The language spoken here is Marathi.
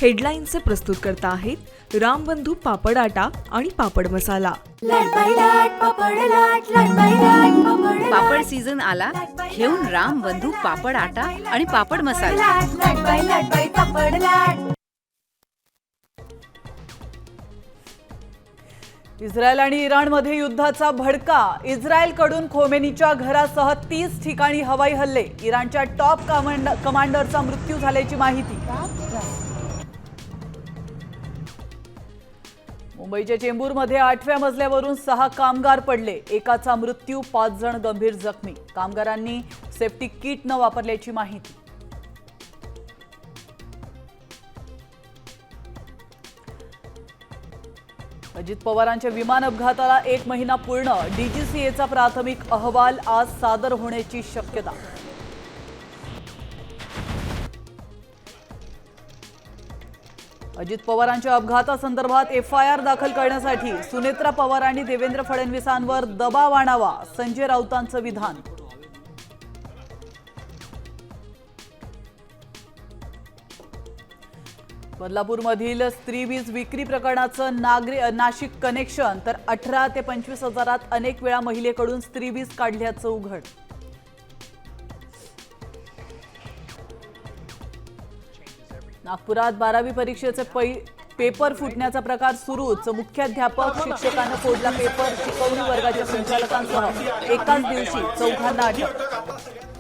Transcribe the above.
हेडलाईनचे प्रस्तुतकर्ता आहेत रामबंधू पापड आटा आणि पापड मसाला। पापड सीझन आला, घेऊन रामबंधू पापड आटा आणि पापड मसाला। इस्रायल आणि इराणमध्ये युद्धाचा भडका। इस्रायलकडून खोमेनीच्या घरासह 30 ठिकाणी हवाई हल्ले। इराणच्या टॉप कमांडरचा मृत्यू झाल्याची माहिती। मुंबईच्या चेंबूरमध्ये 8व्या मजल्यावरून 6 कामगार पडले। एकाचा मृत्यू, 5 जण गंभीर जखमी। कामगारांनी सेफ्टी किट न वापरल्याची माहिती। अजित पवारांच्या विमान अपघाताला 1 महिना पूर्ण। डीजीसीएचा प्राथमिक अहवाल आज सादर होण्याची शक्यता। अजित पवारांच्या अपघातासंदर्भात एफआयआर दाखल करण्यासाठी सुनेत्रा पवार आणि देवेंद्र फडणवीसांवर दबाव आणावा, संजय राऊतांचं विधान। बदलापूरमधील स्त्रीवीज विक्री प्रकरणाचं नाशिक कनेक्शन, तर 18 ते 25 हजारात अनेक वेळा महिलेकडून स्त्रीवीज काढल्याचं उघड। नागपुरात 12वी परीक्षेचे पेपर फुटण्याचा प्रकार सुरूच। मुख्याध्यापक शिक्षकांना फोडला पेपर। शिकवणी वर्गाच्या संचालकांसह एकाच दिवशी 4 अटक।